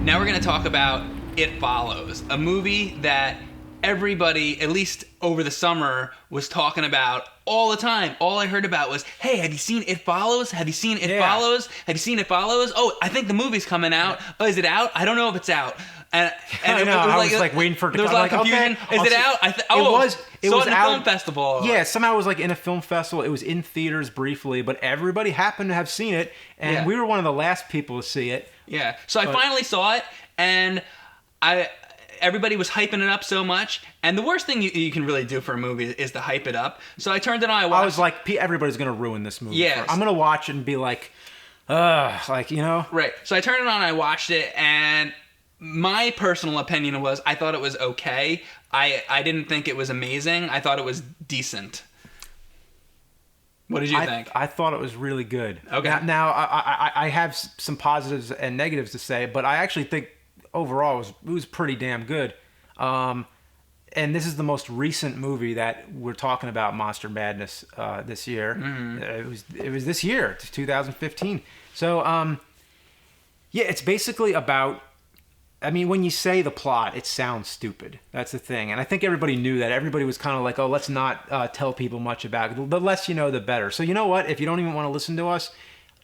Now we're going to talk about It Follows, a movie that everybody, at least over the summer, was talking about all the time. All I heard about was, hey, have you seen It Follows? Have you seen It Follows? Have you seen It Follows? Oh, I think the movie's coming out. Oh, is it out? I don't know if it's out. And I know. I was like waiting for it to come. There was a lot of confusion. Okay, is it out? It was in a film festival. Yeah, somehow it was like in a film festival. It was in theaters briefly, but everybody happened to have seen it, and we were one of the last people to see it. Yeah. So I finally saw it, and everybody was hyping it up so much, and the worst thing you can really do for a movie is to hype it up. So I turned it on. I was like, everybody's gonna ruin this movie. Yeah. I'm gonna watch it and be like, Right. So I turned it on. I watched it, and my personal opinion was I thought it was okay. I didn't think it was amazing. I thought it was decent. What did you think? I thought it was really good. Okay. Now I have some positives and negatives to say, but I actually think overall it was pretty damn good. And this is the most recent movie that we're talking about, Monster Madness, this year. Mm-hmm. It was this year, 2015. So it's basically about. I mean, when you say the plot, it sounds stupid. That's the thing. And I think everybody knew that. Everybody was kind of like, oh, let's not tell people much about it. The less you know, the better. So you know what? If you don't even want to listen to us,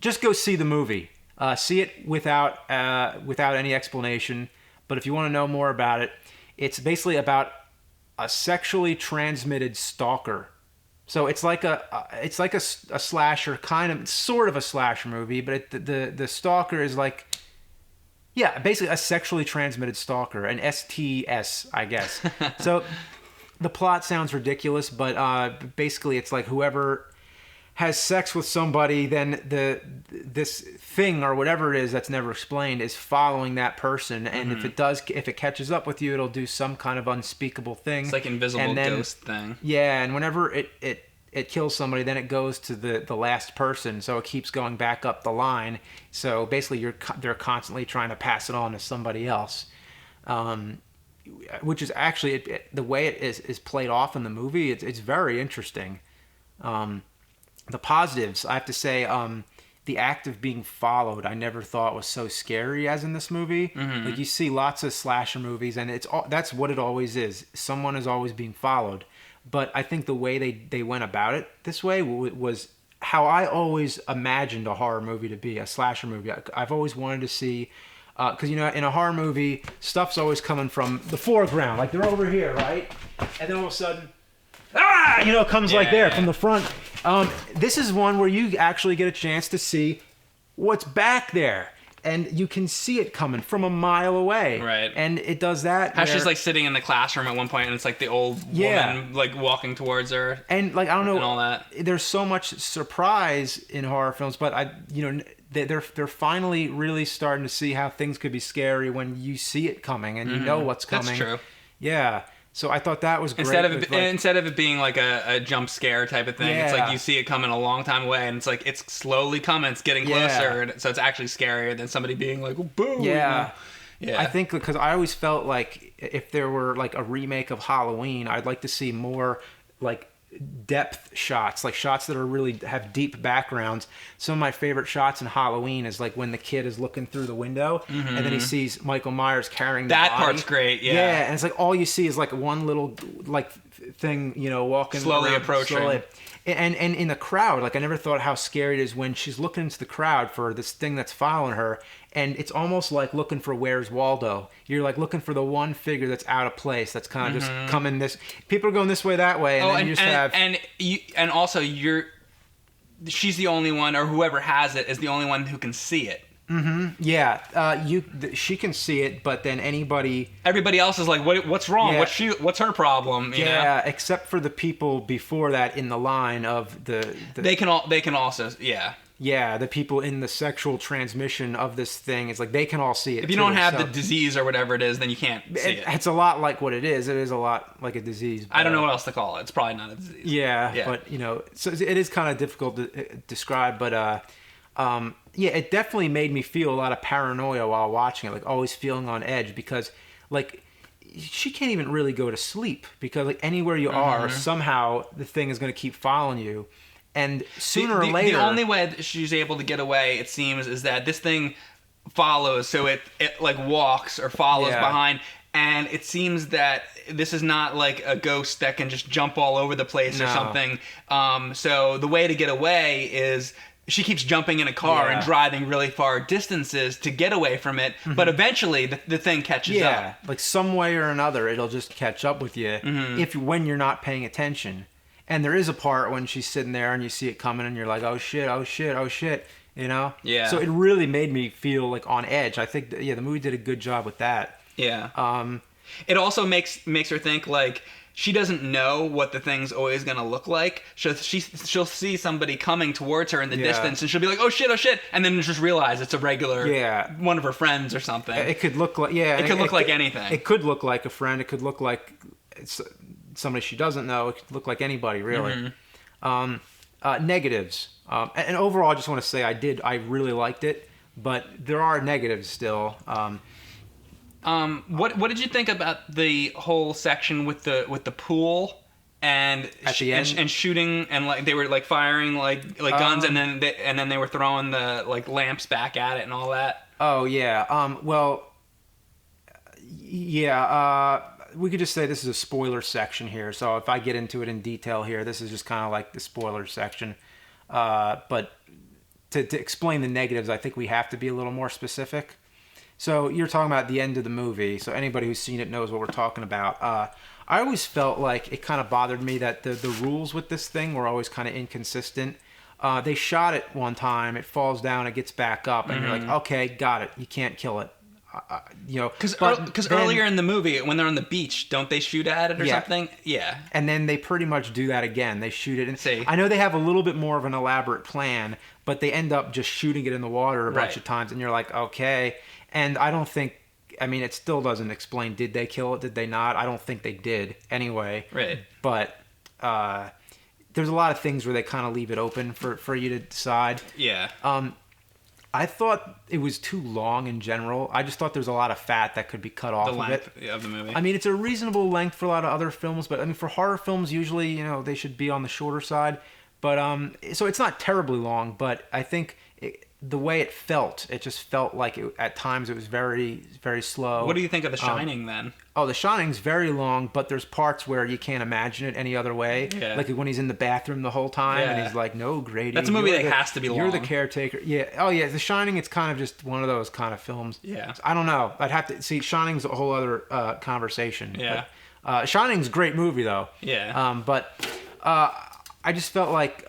just go see the movie. See it without any explanation. But if you want to know more about it, it's basically about a sexually transmitted stalker. So it's like a slasher, sort of a slasher movie, but the stalker is like... Yeah, basically a sexually transmitted stalker, an STS, I guess. So the plot sounds ridiculous, but basically it's like whoever has sex with somebody, then this thing or whatever it is that's never explained is following that person, and if it catches up with you, it'll do some kind of unspeakable thing. It's like invisible ghost thing. Yeah, and whenever it kills somebody, then it goes to the last person, so it keeps going back up the line. So basically they're constantly trying to pass it on to somebody else, which is actually the way it is played off in the movie. It's very interesting. The positives, I have to say, the act of being followed, I never thought was so scary as in this movie. Mm-hmm. Like you see lots of slasher movies, and that's what it always is. Someone is always being followed. But I think the way they went about it this way was how I always imagined a horror movie to be, a slasher movie. I've always wanted to see, because, in a horror movie, stuff's always coming from the foreground. Like, they're over here, right? And then all of a sudden, it comes from the front. This is one where you actually get a chance to see what's back there. And you can see it coming from a mile away. Right. And it does that. How she's like sitting in the classroom at one point, and it's like the old woman like walking towards her. And like, I don't know. And all that. There's so much surprise in horror films, but they're finally really starting to see how things could be scary when you see it coming and you know what's coming. That's true. Yeah. So I thought that was great. Instead of it being like a jump scare type of thing, it's like you see it coming a long time away, and it's like it's slowly coming, it's getting closer, and so it's actually scarier than somebody being like, oh, boo. Yeah. Yeah. I think because I always felt like if there were like a remake of Halloween, I'd like to see more like depth shots, like shots that are really have deep backgrounds. Some of my favorite shots in Halloween is like when the kid is looking through the window and then he sees Michael Myers carrying the body. That part's great. Yeah, and it's like all you see is like one little like thing, walking slowly around, approaching. And in the crowd, like I never thought how scary it is when she's looking into the crowd for this thing that's following her, and it's almost like looking for Where's Waldo. You're like looking for the one figure that's out of place, that's kind of just coming this. People are going this way, that way, and then you just have. And also she's the only one, or whoever has it is the only one who can see it. Mm-hmm. Yeah. She can see it, but then everybody else is like, what's wrong? Yeah. What's her problem? You know? Except for the people before that in the line of the they can also the people in the sexual transmission of this thing. It's like they can all see it. If you don't have the disease or whatever it is, then you can't see it. It's a lot like what it is. It is a lot like a disease. I don't know what else to call it. It's probably not a disease. Yeah. But so it is kind of difficult to describe. But it definitely made me feel a lot of paranoia while watching it, like always feeling on edge, because like she can't even really go to sleep because like anywhere you are, somehow the thing is going to keep following you. And sooner or later, the only way that she's able to get away, it seems, is that this thing follows, so it like walks or follows Yeah. behind. And it seems that this is not like a ghost that can just jump all over the place or No. something. So the way to get away is she keeps jumping in a car and Yeah. driving really far distances to get away from it. But eventually the thing catches Yeah, up. like some way or another, it'll just catch up with you if when you're not paying attention. And there is a part when she's sitting there and you see it coming, and you're like, oh shit, oh shit, oh shit, you know? Yeah. So it really made me feel like on edge. I think, the movie did a good job with that. Yeah. It also makes her think like she doesn't know what the thing's always gonna look like. She'll see somebody coming towards her in the Yeah. distance, and she'll be like, "Oh shit!" and then just realize it's a regular, one of her friends or something. It could look like, It could look like anything. It could look like a friend. It could look like somebody she doesn't know. It could look like anybody, really. Negatives. And overall, I just want to say I really liked it, but there are negatives still. What did you think about the whole section with the pool and At the end? and shooting, and like they were like firing like guns, and then they were throwing the like lamps back at it and all that? Oh yeah. Well. Yeah. We could just say this is a spoiler section here. So if I get into it in detail here, this is just kind of like the spoiler section. But to explain the negatives, I think we have to be a little more specific. So you're talking about the end of the movie. So anybody who's seen it knows what we're talking about. I always felt like it kind of bothered me that the rules with this thing were always kind of inconsistent. They shot it one time, it falls down, it gets back up, and you're like, okay, got it. You can't kill it. Because earlier in the movie, when they're on the beach, don't they shoot at it or something? Yeah. And then they pretty much do that again. They shoot it. And See. I know they have a little bit more of an elaborate plan, but they end up just shooting it in the water a bunch of times, and you're like, okay. And I don't think, I mean, it still doesn't explain, did they kill it, did they not? I don't think they did anyway. Right. But there's a lot of things where they kind of leave it open for you to decide. Yeah. I thought it was too long in general. I just thought there was a lot of fat that could be cut off The of length it. of the movie. I mean, it's a reasonable length for a lot of other films, but I mean, for horror films, usually, they should be on the shorter side. But so it's not terribly long, but I think the way it just felt like at times it was very, very slow. What do you think of The Shining then? Oh, The Shining's very long, but there's parts where you can't imagine it any other way. Yeah. Like when he's in the bathroom the whole time, and Yeah. he's like, "No, Grady, That's a movie you're that has to be You're the long." caretaker." Yeah. Oh, yeah. The Shining, it's kind of just one of those kind of films. Yeah. I don't know. I'd have to see. Shining's a whole other conversation. Yeah. But, Shining's a great movie though. Yeah. But I just felt like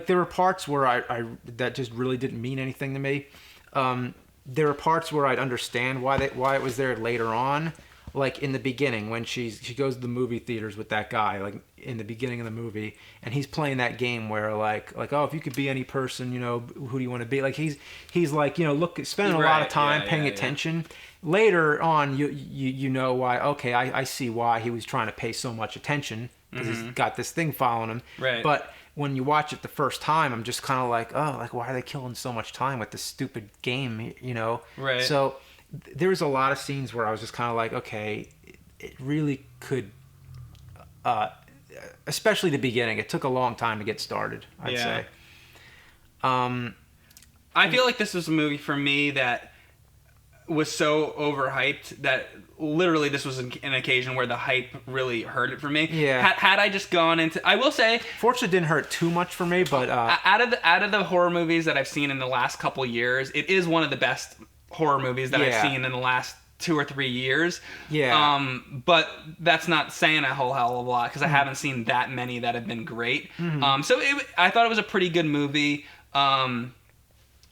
there were parts where I that just really didn't mean anything to me. There were parts where I'd understand why it was there later on, like in the beginning when she goes to the movie theaters with that guy, like in the beginning of the movie, and he's playing that game where like oh, if you could be any person, who do you want to be? Like he's like spending a lot of time paying attention. Later on, you know why? Okay, I see why he was trying to pay so much attention because he's got this thing following him. Right. But when you watch it the first time, I'm just kind of like, oh, like why are they killing so much time with this stupid game, Right. So there's a lot of scenes where I was just kind of like, okay, it really could, especially the beginning. It took a long time to get started, I'd say. I feel like this was a movie for me that was so overhyped that literally this was an occasion where the hype really hurt it for me. Yeah. Had I just gone into, I will say, Fortunately, it didn't hurt too much for me, but out of the horror movies that I've seen in the last couple years, it is one of the best horror movies that I've seen in the last 2 or 3 years. Yeah. But that's not saying a whole hell of a lot because I haven't seen that many that have been great. So I thought it was a pretty good movie.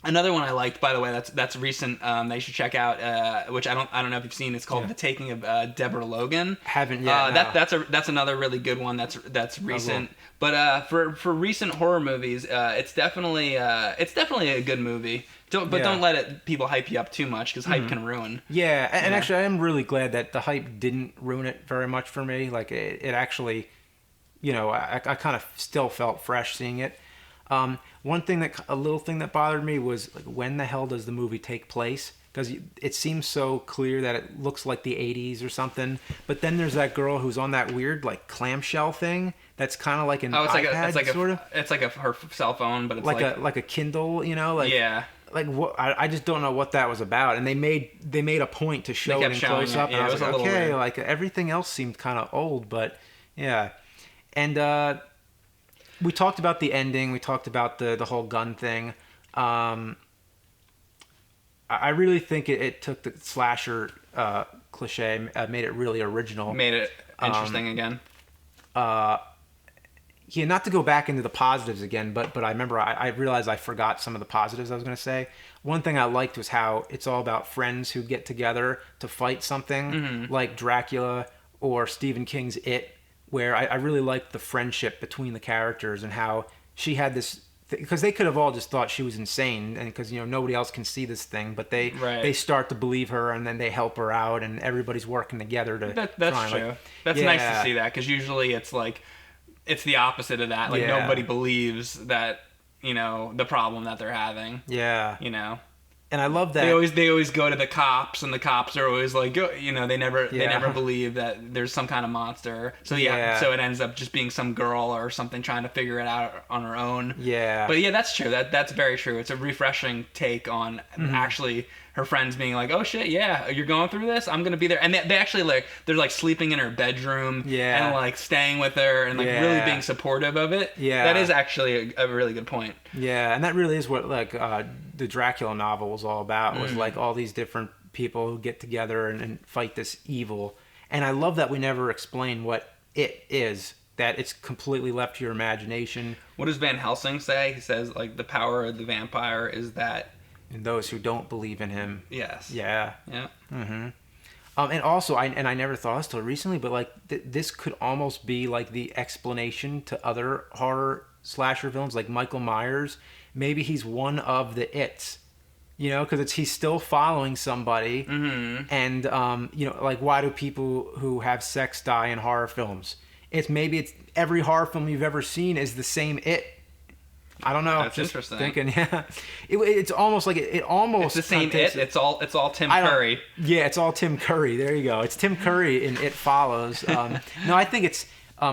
Another one I liked, by the way, that's recent. That you should check out, which I don't know if you've seen. It's called The Taking of Deborah Logan. Haven't yet. No. That's another really good one. That's recent. But for recent horror movies, it's definitely a good movie. Don't let people hype you up too much because hype can ruin. Yeah, and actually, I am really glad that the hype didn't ruin it very much for me. Like it actually, I kind of still felt fresh seeing it. A little thing that bothered me was like, when the hell does the movie take place? Because it seems so clear that it looks like the 80s or something. But then there's that girl who's on that weird like clamshell thing that's kind of like an iPad, sort of. It's like her cell phone, but it's like a Kindle, like yeah. like what I just don't know what that was about, and they made a point to show it kept in showing close it. up, and Yeah, I it was was a like, little okay, weird. like everything else seemed kind of old, but yeah, and we talked about the ending, we talked about the whole gun thing. I really think it took the slasher cliche, made it really original. Made it interesting again. Yeah, not to go back into the positives again, but I remember I realized I forgot some of the positives I was going to say. One thing I liked was how it's all about friends who get together to fight something, like Dracula or Stephen King's It, where I really liked the friendship between the characters and how she had this, because they could have all just thought she was insane, and because nobody else can see this thing, but they start to believe her, and then they help her out, and everybody's working together to. That's try and, true. like, That's nice to yeah. see that, because usually it's like it's the opposite of that. Like Yeah. nobody believes that the problem that they're having. Yeah, You know. and I love that. They always go to the cops, and the cops are always like, they never Yeah. believe that there's some kind of monster. So Yeah. so it ends up just being some girl or something trying to figure it out on her own. Yeah. But yeah, that's true. That's very true. It's a refreshing take on actually her friends being like, oh shit, yeah, you're going through this, I'm gonna be there. And they actually they're like sleeping in her bedroom, Yeah. and like staying with her and like really Yeah. being supportive of it. Yeah. That is actually a really good point. Yeah, and that really is what the Dracula novel was all about. Was like all these different people who get together and fight this evil. And I love that we never explain what it is. That it's completely left to your imagination. What does Van Helsing say? He says like the power of the vampire is that And those who don't believe in him. yes. Yeah. Yeah. And also, I never thought this till recently, but like this could almost be like the explanation to other horror slasher villains, like Michael Myers. Maybe he's one of the its, because he's still following somebody, and like why do people who have sex die in horror films? It's every horror film you've ever seen is the same it. I don't know. That's just interesting. Thinking, yeah, it's almost like it almost. It's the same kinda takes It's all Tim I don't- Curry. Yeah, it's all Tim Curry. There you go. It's Tim Curry in It Follows. No, I think it's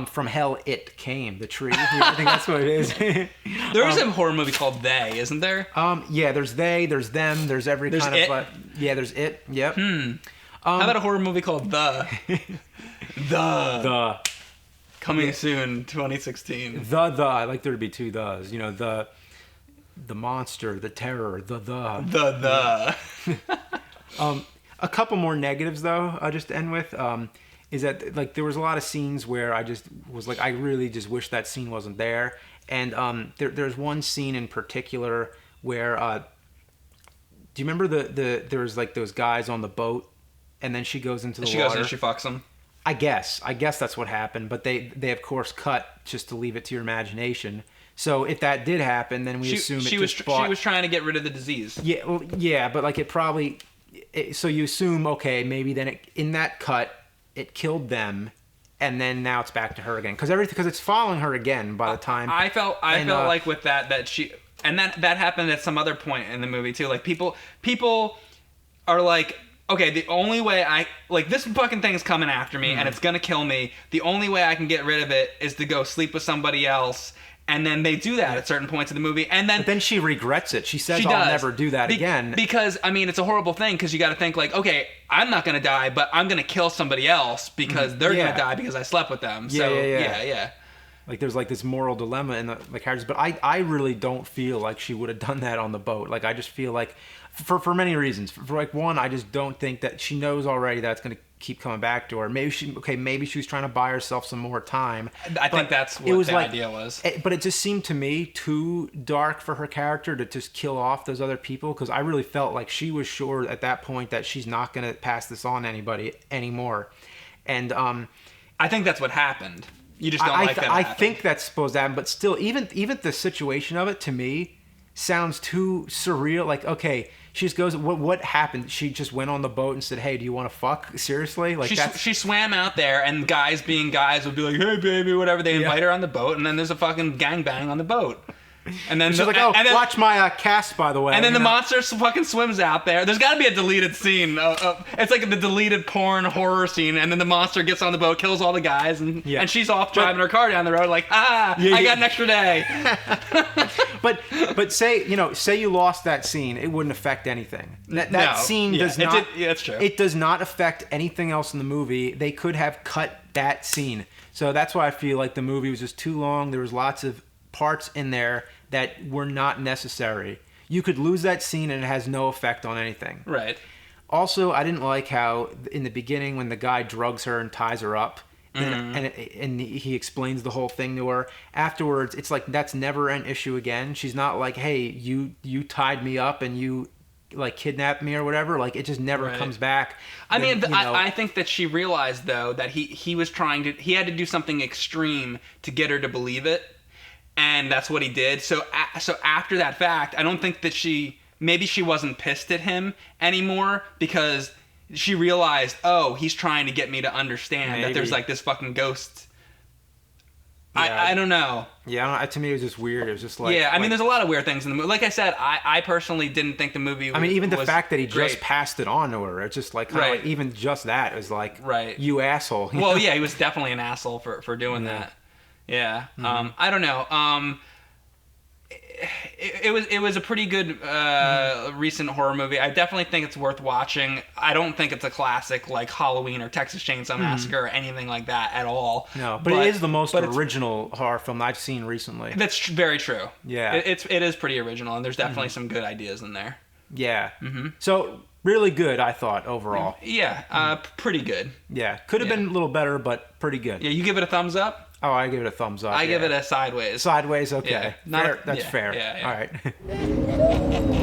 From Hell It Came, the tree. I think that's what it is. There is a horror movie called They, isn't there? Yeah, there's they, there's them, there's every There's kind It? of. Yeah, there's It. Yep. How about a horror movie called The? The Coming soon, 2016. I like there to be two thes. The monster, the terror, The. A couple more negatives though, just to end with, is that like there was a lot of scenes where I just was like, I really just wish that scene wasn't there. And there's one scene in particular where do you remember there was like those guys on the boat, and then she goes into the She water. goes and she fucks him. I guess that's what happened, but they of course cut just to leave it to your imagination. So if that did happen, then we assume she was trying to get rid of the disease. Yeah, well, yeah, but like it probably. So you assume, okay, maybe then in that cut it killed them, and then now it's back to her again because it's following her again by the time. I felt like with that she and that happened at some other point in the movie too. Like people are like, okay, the only way this fucking thing is coming after me and it's gonna kill me. The only way I can get rid of it is to go sleep with somebody else. And then they do that at certain points in the movie, and then But then she regrets it. She says, she "I'll does. never do that again." Because I mean, it's a horrible thing because you got to think like, okay, I'm not gonna die, but I'm gonna kill somebody else because they're Yeah. gonna die because I slept with them. So Yeah. Like there's like this moral dilemma in the characters, but I really don't feel like she would have done that on the boat. Like I just feel like for many reasons. For like one, I just don't think that she knows already that it's gonna keep coming back to her. Maybe she was trying to buy herself some more time. I think that's what the idea was. But it just seemed to me too dark for her character to just kill off those other people, because I really felt like she was sure at that point that she's not gonna pass this on to anybody anymore. And I think that's what happened. You just don't like that. I think that's supposed to happen, but still, even the situation of it to me sounds too surreal. Like, okay, she just goes, what happened? She just went on the boat and said, "Hey, do you want to fuck?" Seriously? Like she swam out there, and guys being guys would be like, "Hey, baby," whatever. They invite her on the boat, and then there's a fucking gangbang on the boat. And then She's like, oh, and then, watch my cast, by the way. and then the you know? monster fucking swims out there. There's got to be a deleted scene. It's like the deleted porn horror scene, and then the monster gets on the boat, kills all the guys, and she's off driving her car down the road, like, I got an extra day. But say you lost that scene, it wouldn't affect anything. That scene does not. That's true. It does not affect anything else in the movie. They could have cut that scene. So that's why I feel like the movie was just too long. There was lots of parts in there that were not necessary. You could lose that scene and it has no effect on anything. Right. Also, I didn't like how in the beginning when the guy drugs her and ties her up, and he explains the whole thing to her. Afterwards, it's like that's never an issue again. She's not like, hey, you tied me up and you like kidnapped me or whatever. Like it just never comes back. I mean, I think that she realized though that he had to do something extreme to get her to believe it. And that's what he did. So after that fact, I don't think that she wasn't pissed at him anymore because she realized, oh, he's trying to get me to understand that there's like this fucking ghost. Yeah. I don't know. Yeah, to me it was just weird. It was just like... Yeah, I mean, there's a lot of weird things in the movie. Like I said, I personally didn't think the movie was... I mean, even the fact that he great. just passed it on to her, it's just like, kind of like even just that is like, you asshole. You well, know? Yeah, he was definitely an asshole for doing that. Yeah. I don't know. It was a pretty good recent horror movie. I definitely think it's worth watching. I don't think it's a classic like Halloween or Texas Chainsaw Massacre or anything like that at all. No, but it is the most original horror film I've seen recently. That's very true. Yeah. It is pretty original, and there's definitely some good ideas in there. Yeah. So really good, I thought, overall. Yeah, pretty good. Yeah, could have been a little better, but pretty good. Yeah, you give it a thumbs up? Oh, I give it a thumbs up. I give it a sideways. Sideways, okay. Yeah, That's fair. Yeah. All right.